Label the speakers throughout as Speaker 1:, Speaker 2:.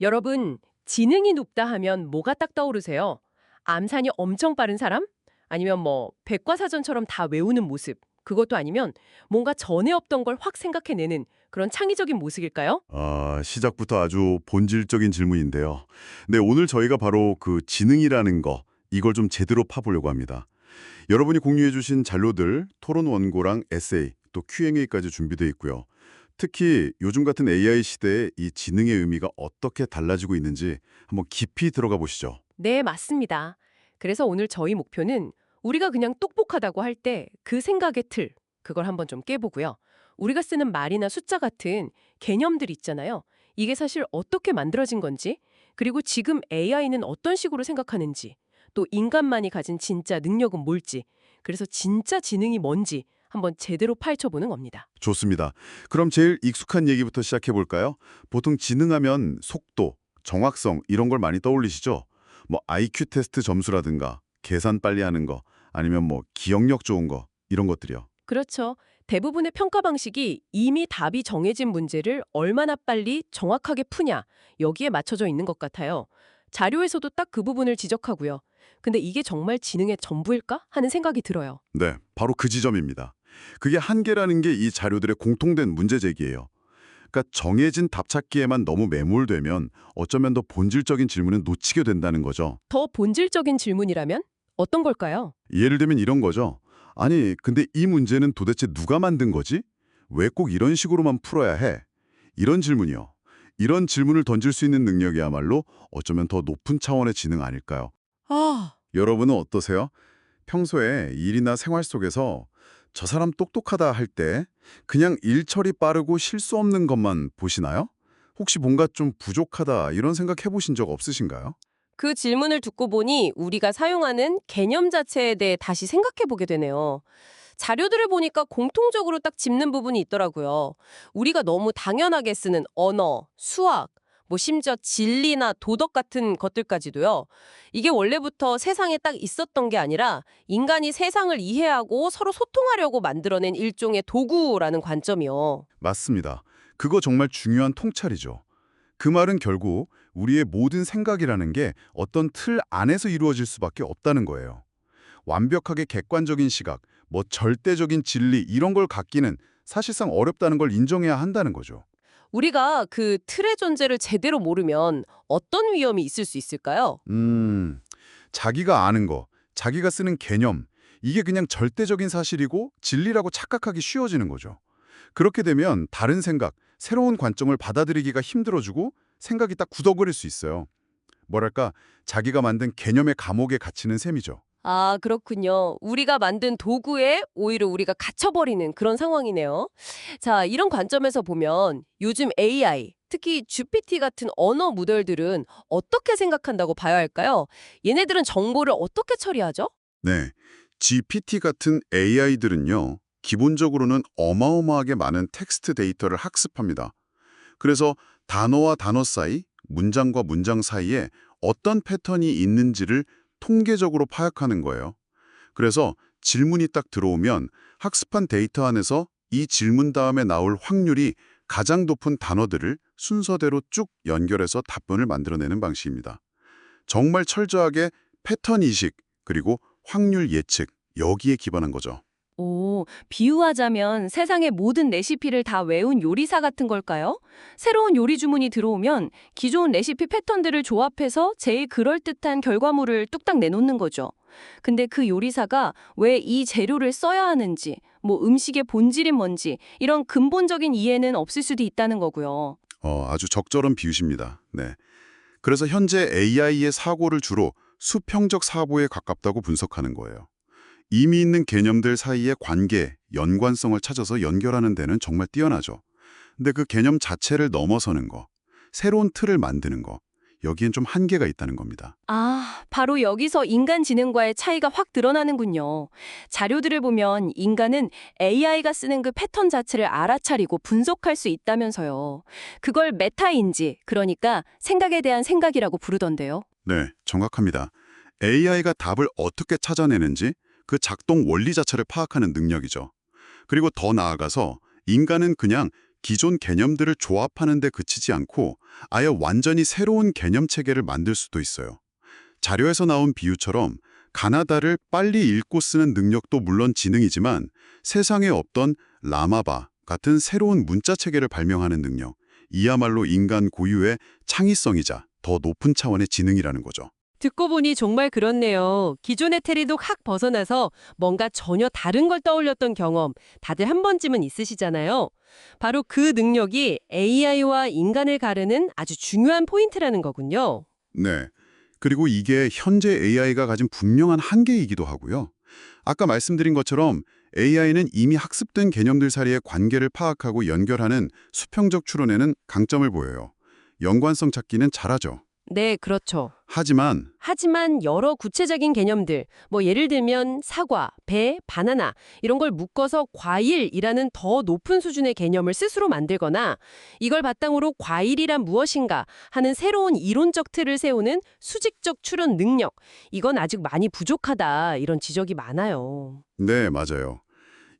Speaker 1: 여러분, 지능이 높다 하면 뭐가 딱 떠오르세요? 암산이 엄청 빠른 사람? 아니면 백과사전처럼 다 외우는 모습? 그것도 아니면 뭔가 전에 없던 걸 확 생각해내는 그런 창의적인 모습일까요?
Speaker 2: 시작부터 아주 본질적인 질문인데요. 네, 오늘 저희가 바로 그 지능이라는 거, 이걸 좀 제대로 파보려고 합니다. 여러분이 공유해 주신 자료들, 토론 원고랑 에세이, 또 Q&A까지 준비되어 있고요. 특히 요즘 같은 AI 시대에 이 지능의 의미가 어떻게 달라지고 있는지 한번 깊이 들어가 보시죠.
Speaker 1: 네, 맞습니다. 그래서 오늘 저희 목표는 우리가 그냥 똑똑하다고 할 때 그 생각의 틀, 그걸 한번 좀 깨보고요. 우리가 쓰는 말이나 숫자 같은 개념들 있잖아요. 이게 사실 어떻게 만들어진 건지, 그리고 지금 AI는 어떤 식으로 생각하는지, 또 인간만이 가진 진짜 능력은 뭘지, 그래서 진짜 지능이 뭔지 한번 제대로 파헤쳐보는 겁니다.
Speaker 2: 좋습니다. 그럼 제일 익숙한 얘기부터 시작해 볼까요? 보통 지능하면 속도, 정확성 이런 걸 많이 떠올리시죠? 뭐 IQ 테스트 점수라든가 계산 빨리 하는 거 아니면 뭐 기억력 좋은 거 이런 것들이요.
Speaker 1: 그렇죠. 대부분의 평가 방식이 이미 답이 정해진 문제를 얼마나 빨리 정확하게 푸냐, 여기에 맞춰져 있는 것 같아요. 자료에서도 딱 그 부분을 지적하고요. 근데 이게 정말 지능의 전부일까? 하는 생각이 들어요.
Speaker 2: 네, 바로 그 지점입니다. 그게 한계라는 게 이 자료들의 공통된 문제 제기예요. 그러니까 정해진 답 찾기에만 너무 매몰되면 어쩌면 더 본질적인 질문은 놓치게 된다는 거죠.
Speaker 1: 더 본질적인 질문이라면 어떤 걸까요?
Speaker 2: 예를 들면 이런 거죠. 아니, 근데 이 문제는 도대체 누가 만든 거지? 왜 꼭 이런 식으로만 풀어야 해? 이런 질문이요. 이런 질문을 던질 수 있는 능력이야말로 어쩌면 더 높은 차원의 지능 아닐까요?
Speaker 1: 아,
Speaker 2: 여러분은 어떠세요? 평소에 일이나 생활 속에서 저 사람 똑똑하다 할 때 그냥 일 처리 빠르고 실수 없는 것만 보시나요? 혹시 뭔가 좀 부족하다 이런 생각 해보신 적 없으신가요?
Speaker 1: 그 질문을 듣고 보니 우리가 사용하는 개념 자체에 대해 다시 생각해 보게 되네요. 자료들을 보니까 공통적으로 딱 짚는 부분이 있더라고요. 우리가 너무 당연하게 쓰는 언어, 수학, 심지어 진리나 도덕 같은 것들까지도요. 이게 원래부터 세상에 딱 있었던 게 아니라 인간이 세상을 이해하고 서로 소통하려고 만들어낸 일종의 도구라는 관점이요.
Speaker 2: 맞습니다. 그거 정말 중요한 통찰이죠. 그 말은 결국 우리의 모든 생각이라는 게 어떤 틀 안에서 이루어질 수밖에 없다는 거예요. 완벽하게 객관적인 시각, 뭐 절대적인 진리 이런 걸 갖기는 사실상 어렵다는 걸 인정해야 한다는 거죠.
Speaker 1: 우리가 그 틀의 존재를 제대로 모르면 어떤 위험이 있을 수 있을까요?
Speaker 2: 자기가 아는 거, 자기가 쓰는 개념, 이게 그냥 절대적인 사실이고 진리라고 착각하기 쉬워지는 거죠. 그렇게 되면 다른 생각, 새로운 관점을 받아들이기가 힘들어지고 생각이 딱 굳어버릴 수 있어요. 뭐랄까, 자기가 만든 개념의 감옥에 갇히는 셈이죠.
Speaker 1: 아, 그렇군요. 우리가 만든 도구에 오히려 우리가 갇혀버리는 그런 상황이네요. 자, 이런 관점에서 보면 요즘 AI, 특히 GPT 같은 언어 모델들은 어떻게 생각한다고 봐야 할까요? 얘네들은 정보를 어떻게 처리하죠?
Speaker 2: 네, GPT 같은 AI들은요, 기본적으로는 어마어마하게 많은 텍스트 데이터를 학습합니다. 그래서 단어와 단어 사이, 문장과 문장 사이에 어떤 패턴이 있는지를 통계적으로 파악하는 거예요. 그래서 질문이 딱 들어오면 학습한 데이터 안에서 이 질문 다음에 나올 확률이 가장 높은 단어들을 순서대로 쭉 연결해서 답변을 만들어내는 방식입니다. 정말 철저하게 패턴 이식, 그리고 확률 예측, 여기에 기반한 거죠.
Speaker 1: 오, 비유하자면 세상의 모든 레시피를 다 외운 요리사 같은 걸까요? 새로운 요리 주문이 들어오면 기존 레시피 패턴들을 조합해서 제일 그럴듯한 결과물을 뚝딱 내놓는 거죠. 근데 그 요리사가 왜 이 재료를 써야 하는지, 음식의 본질이 뭔지, 이런 근본적인 이해는 없을 수도 있다는 거고요.
Speaker 2: 아주 적절한 비유십니다. 네. 그래서 현재 AI의 사고를 주로 수평적 사고에 가깝다고 분석하는 거예요. 이미 있는 개념들 사이의 관계, 연관성을 찾아서 연결하는 데는 정말 뛰어나죠. 근데 그 개념 자체를 넘어서는 거, 새로운 틀을 만드는 거, 여기엔 좀 한계가 있다는 겁니다.
Speaker 1: 아, 바로 여기서 인간 지능과의 차이가 확 드러나는군요. 자료들을 보면 인간은 AI가 쓰는 그 패턴 자체를 알아차리고 분석할 수 있다면서요. 그걸 메타인지, 그러니까 생각에 대한 생각이라고 부르던데요.
Speaker 2: 네, 정확합니다. AI가 답을 어떻게 찾아내는지 그 작동 원리 자체를 파악하는 능력이죠. 그리고 더 나아가서 인간은 그냥 기존 개념들을 조합하는 데 그치지 않고 아예 완전히 새로운 개념 체계를 만들 수도 있어요. 자료에서 나온 비유처럼 가나다를 빨리 읽고 쓰는 능력도 물론 지능이지만 세상에 없던 라마바 같은 새로운 문자 체계를 발명하는 능력, 이야말로 인간 고유의 창의성이자 더 높은 차원의 지능이라는 거죠.
Speaker 1: 듣고 보니 정말 그렇네요. 기존의 테리도 확 벗어나서 뭔가 전혀 다른 걸 떠올렸던 경험 다들 한 번쯤은 있으시잖아요. 바로 그 능력이 AI와 인간을 가르는 아주 중요한 포인트라는 거군요.
Speaker 2: 네. 그리고 이게 현재 AI가 가진 분명한 한계이기도 하고요. 아까 말씀드린 것처럼 AI는 이미 학습된 개념들 사이의 관계를 파악하고 연결하는 수평적 추론에는 강점을 보여요. 연관성 찾기는 잘하죠.
Speaker 1: 네, 그렇죠.
Speaker 2: 하지만
Speaker 1: 여러 구체적인 개념들, 뭐 예를 들면 사과, 배, 바나나 이런 걸 묶어서 과일이라는 더 높은 수준의 개념을 스스로 만들거나 이걸 바탕으로 과일이란 무엇인가 하는 새로운 이론적 틀을 세우는 수직적 추론 능력, 이건 아직 많이 부족하다 이런 지적이 많아요.
Speaker 2: 네, 맞아요.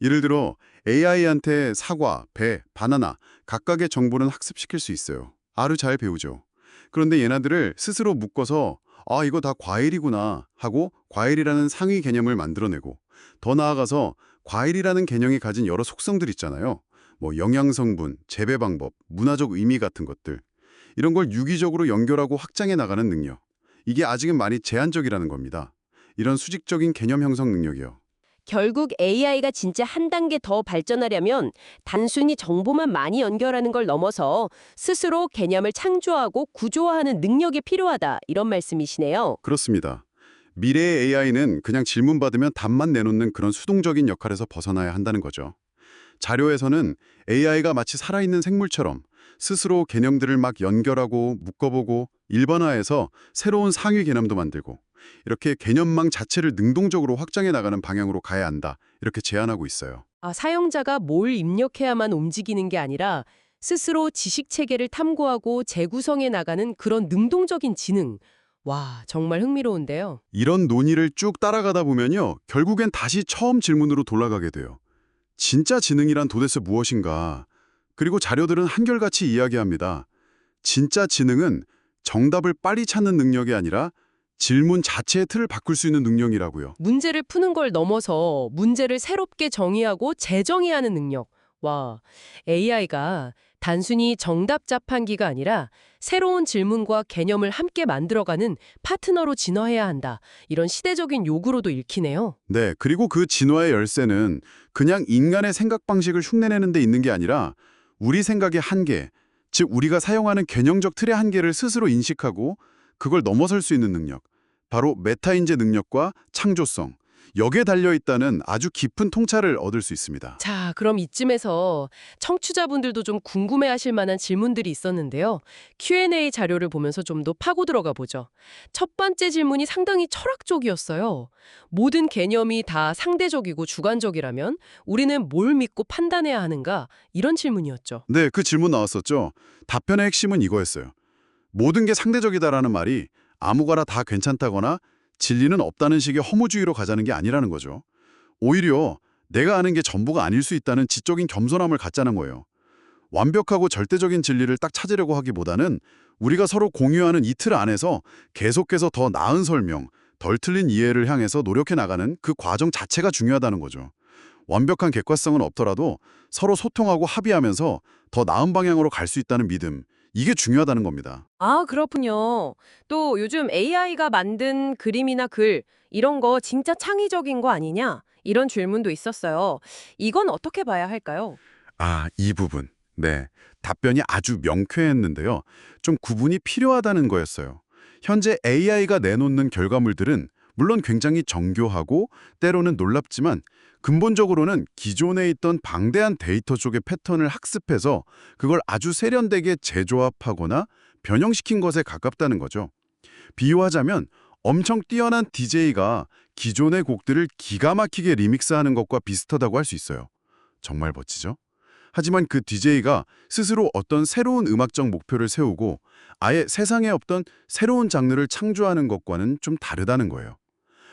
Speaker 2: 예를 들어 AI한테 사과, 배, 바나나 각각의 정보는 학습시킬 수 있어요. 아주 잘 배우죠. 그런데 얘네들을 스스로 묶어서 아, 이거 다 과일이구나 하고 과일이라는 상위 개념을 만들어내고 더 나아가서 과일이라는 개념이 가진 여러 속성들 있잖아요. 뭐 영양성분, 재배 방법, 문화적 의미 같은 것들. 이런 걸 유기적으로 연결하고 확장해 나가는 능력. 이게 아직은 많이 제한적이라는 겁니다. 이런 수직적인 개념 형성 능력이요.
Speaker 1: 결국 AI가 진짜 한 단계 더 발전하려면 단순히 정보만 많이 연결하는 걸 넘어서 스스로 개념을 창조하고 구조화하는 능력이 필요하다 이런 말씀이시네요.
Speaker 2: 그렇습니다. 미래의 AI는 그냥 질문 받으면 답만 내놓는 그런 수동적인 역할에서 벗어나야 한다는 거죠. 자료에서는 AI가 마치 살아있는 생물처럼 스스로 개념들을 막 연결하고 묶어보고 일반화해서 새로운 상위 개념도 만들고 이렇게 개념망 자체를 능동적으로 확장해 나가는 방향으로 가야 한다. 이렇게 제안하고 있어요.
Speaker 1: 사용자가 뭘 입력해야만 움직이는 게 아니라 스스로 지식 체계를 탐구하고 재구성해 나가는 그런 능동적인 지능. 와, 정말 흥미로운데요.
Speaker 2: 이런 논의를 쭉 따라가다 보면요. 결국엔 다시 처음 질문으로 돌아가게 돼요. 진짜 지능이란 도대체 무엇인가? 그리고 자료들은 한결같이 이야기합니다. 진짜 지능은 정답을 빨리 찾는 능력이 아니라 질문 자체의 틀을 바꿀 수 있는 능력이라고요.
Speaker 1: 문제를 푸는 걸 넘어서 문제를 새롭게 정의하고 재정의하는 능력. 와, AI가 단순히 정답 자판기가 아니라 새로운 질문과 개념을 함께 만들어가는 파트너로 진화해야 한다. 이런 시대적인 요구로도 읽히네요.
Speaker 2: 네, 그리고 그 진화의 열쇠는 그냥 인간의 생각 방식을 흉내내는 데 있는 게 아니라 우리 생각의 한계, 즉 우리가 사용하는 개념적 틀의 한계를 스스로 인식하고 그걸 넘어설 수 있는 능력, 바로 메타인지 능력과 창조성, 여기에 달려있다는 아주 깊은 통찰을 얻을 수 있습니다.
Speaker 1: 자, 그럼 이쯤에서 청취자분들도 좀 궁금해하실 만한 질문들이 있었는데요. Q&A 자료를 보면서 좀 더 파고 들어가 보죠. 첫 번째 질문이 상당히 철학적이었어요. 모든 개념이 다 상대적이고 주관적이라면 우리는 뭘 믿고 판단해야 하는가? 이런 질문이었죠.
Speaker 2: 네, 그 질문 나왔었죠. 답변의 핵심은 이거였어요. 모든 게 상대적이다라는 말이 아무거나 다 괜찮다거나 진리는 없다는 식의 허무주의로 가자는 게 아니라는 거죠. 오히려 내가 아는 게 전부가 아닐 수 있다는 지적인 겸손함을 갖자는 거예요. 완벽하고 절대적인 진리를 딱 찾으려고 하기보다는 우리가 서로 공유하는 이 틀 안에서 계속해서 더 나은 설명, 덜 틀린 이해를 향해서 노력해 나가는 그 과정 자체가 중요하다는 거죠. 완벽한 객관성은 없더라도 서로 소통하고 합의하면서 더 나은 방향으로 갈 수 있다는 믿음, 이게 중요하다는 겁니다.
Speaker 1: 아, 그렇군요. 또 요즘 AI가 만든 그림이나 글 이런 거 진짜 창의적인 거 아니냐? 이런 질문도 있었어요. 이건 어떻게 봐야 할까요?
Speaker 2: 이 부분. 네. 답변이 아주 명쾌했는데요. 좀 구분이 필요하다는 거였어요. 현재 AI가 내놓는 결과물들은 물론 굉장히 정교하고 때로는 놀랍지만 근본적으로는 기존에 있던 방대한 데이터 쪽의 패턴을 학습해서 그걸 아주 세련되게 재조합하거나 변형시킨 것에 가깝다는 거죠. 비유하자면 엄청 뛰어난 DJ가 기존의 곡들을 기가 막히게 리믹스하는 것과 비슷하다고 할 수 있어요. 정말 멋지죠? 하지만 그 DJ가 스스로 어떤 새로운 음악적 목표를 세우고 아예 세상에 없던 새로운 장르를 창조하는 것과는 좀 다르다는 거예요.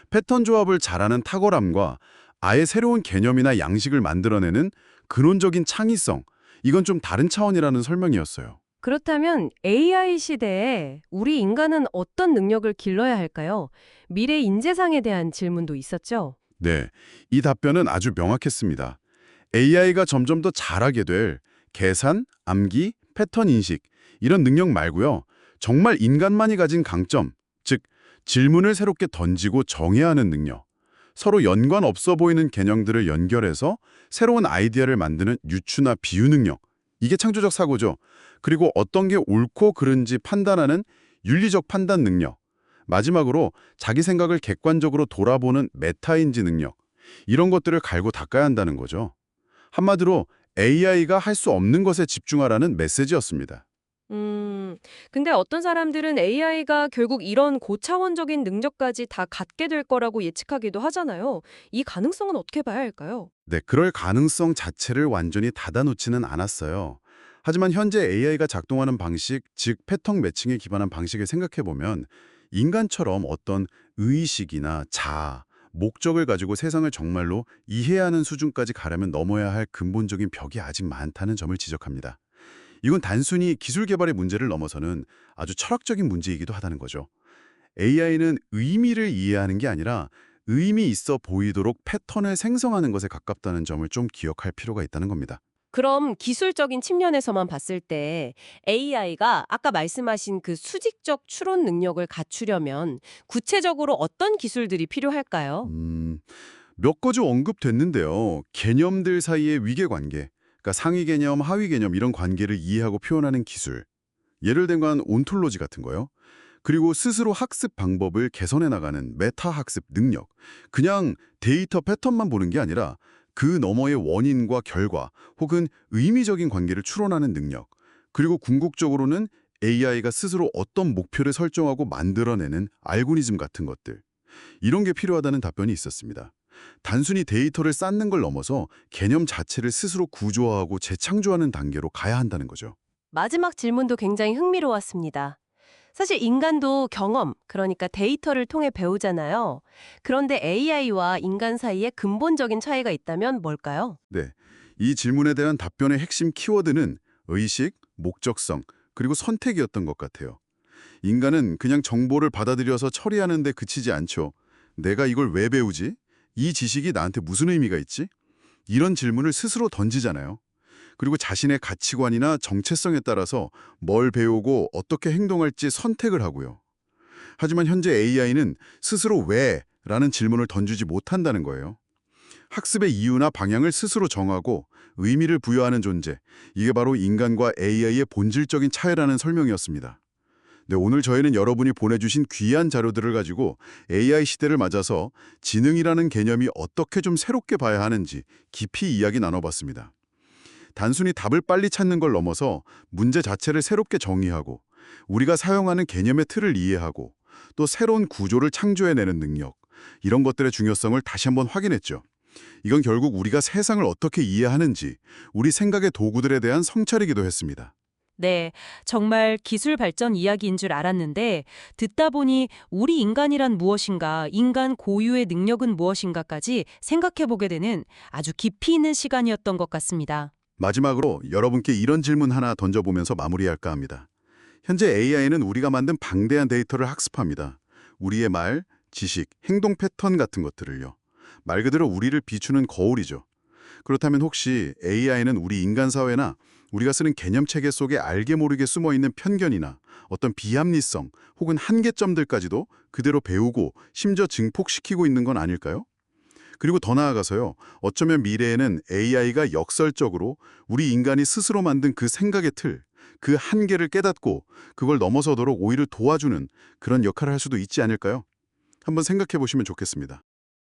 Speaker 2: 패턴 조합을 잘하는 탁월함과 아예 새로운 개념이나 양식을 만들어내는 근원적인 창의성, 이건 좀 다른 차원이라는 설명이었어요.
Speaker 1: 그렇다면 AI 시대에 우리 인간은 어떤 능력을 길러야 할까요? 미래 인재상에 대한 질문도 있었죠.
Speaker 2: 네, 이 답변은 아주 명확했습니다. AI가 점점 더 잘하게 될 계산, 암기, 패턴 인식 이런 능력 말고요. 정말 인간만이 가진 강점, 즉 질문을 새롭게 던지고 정해야 하는 능력, 서로 연관 없어 보이는 개념들을 연결해서 새로운 아이디어를 만드는 유추나 비유 능력, 이게 창조적 사고죠. 그리고 어떤 게 옳고 그른지 판단하는 윤리적 판단 능력, 마지막으로 자기 생각을 객관적으로 돌아보는 메타인지 능력, 이런 것들을 갈고 닦아야 한다는 거죠. 한마디로 AI가 할 수 없는 것에 집중하라는 메시지였습니다.
Speaker 1: 근데 어떤 사람들은 AI가 결국 이런 고차원적인 능력까지 다 갖게 될 거라고 예측하기도 하잖아요. 이 가능성은 어떻게 봐야 할까요?
Speaker 2: 네, 그럴 가능성 자체를 완전히 닫아놓지는 않았어요. 하지만 현재 AI가 작동하는 방식, 즉 패턴 매칭에 기반한 방식을 생각해보면 인간처럼 어떤 의식이나 자아, 목적을 가지고 세상을 정말로 이해해야 하는 수준까지 가려면 넘어야 할 근본적인 벽이 아직 많다는 점을 지적합니다. 이건 단순히 기술 개발의 문제를 넘어서는 아주 철학적인 문제이기도 하다는 거죠. AI는 의미를 이해하는 게 아니라 의미 있어 보이도록 패턴을 생성하는 것에 가깝다는 점을 좀 기억할 필요가 있다는 겁니다.
Speaker 1: 그럼 기술적인 측면에서만 봤을 때 AI가 아까 말씀하신 그 수직적 추론 능력을 갖추려면 구체적으로 어떤 기술들이 필요할까요?
Speaker 2: 몇 가지 언급됐는데요. 개념들 사이의 위계관계, 그러니까 상위 개념, 하위 개념 이런 관계를 이해하고 표현하는 기술. 예를 든 건 온톨로지 같은 거요. 그리고 스스로 학습 방법을 개선해 나가는 메타 학습 능력. 그냥 데이터 패턴만 보는 게 아니라 그 너머의 원인과 결과 혹은 의미적인 관계를 추론하는 능력. 그리고 궁극적으로는 AI가 스스로 어떤 목표를 설정하고 만들어내는 알고리즘 같은 것들. 이런 게 필요하다는 답변이 있었습니다. 단순히 데이터를 쌓는 걸 넘어서 개념 자체를 스스로 구조화하고 재창조하는 단계로 가야 한다는 거죠.
Speaker 1: 마지막 질문도 굉장히 흥미로웠습니다. 사실 인간도 경험, 그러니까 데이터를 통해 배우잖아요. 그런데 AI와 인간 사이에 근본적인 차이가 있다면 뭘까요?
Speaker 2: 네, 이 질문에 대한 답변의 핵심 키워드는 의식, 목적성, 그리고 선택이었던 것 같아요. 인간은 그냥 정보를 받아들여서 처리하는 데 그치지 않죠. 내가 이걸 왜 배우지? 이 지식이 나한테 무슨 의미가 있지? 이런 질문을 스스로 던지잖아요. 그리고 자신의 가치관이나 정체성에 따라서 뭘 배우고 어떻게 행동할지 선택을 하고요. 하지만 현재 AI는 스스로 왜? 라는 질문을 던지지 못한다는 거예요. 학습의 이유나 방향을 스스로 정하고 의미를 부여하는 존재. 이게 바로 인간과 AI의 본질적인 차이라는 설명이었습니다. 네, 오늘 저희는 여러분이 보내주신 귀한 자료들을 가지고 AI 시대를 맞아서 지능이라는 개념이 어떻게 좀 새롭게 봐야 하는지 깊이 이야기 나눠봤습니다. 단순히 답을 빨리 찾는 걸 넘어서 문제 자체를 새롭게 정의하고 우리가 사용하는 개념의 틀을 이해하고 또 새로운 구조를 창조해내는 능력, 이런 것들의 중요성을 다시 한번 확인했죠. 이건 결국 우리가 세상을 어떻게 이해하는지 우리 생각의 도구들에 대한 성찰이기도 했습니다.
Speaker 3: 네, 정말 기술 발전 이야기인 줄 알았는데 듣다 보니 우리 인간이란 무엇인가, 인간 고유의 능력은 무엇인가까지 생각해보게 되는 아주 깊이 있는 시간이었던 것 같습니다.
Speaker 2: 마지막으로 여러분께 이런 질문 하나 던져보면서 마무리할까 합니다. 현재 AI는 우리가 만든 방대한 데이터를 학습합니다. 우리의 말, 지식, 행동 패턴 같은 것들을요. 말 그대로 우리를 비추는 거울이죠. 그렇다면 혹시 AI는 우리 인간 사회나 우리가 쓰는 개념 체계 속에 알게 모르게 숨어있는 편견이나 어떤 비합리성 혹은 한계점들까지도 그대로 배우고 심지어 증폭시키고 있는 건 아닐까요? 그리고 더 나아가서요. 어쩌면 미래에는 AI가 역설적으로 우리 인간이 스스로 만든 그 생각의 틀, 그 한계를 깨닫고 그걸 넘어서도록 오히려 도와주는 그런 역할을 할 수도 있지 않을까요? 한번 생각해 보시면 좋겠습니다.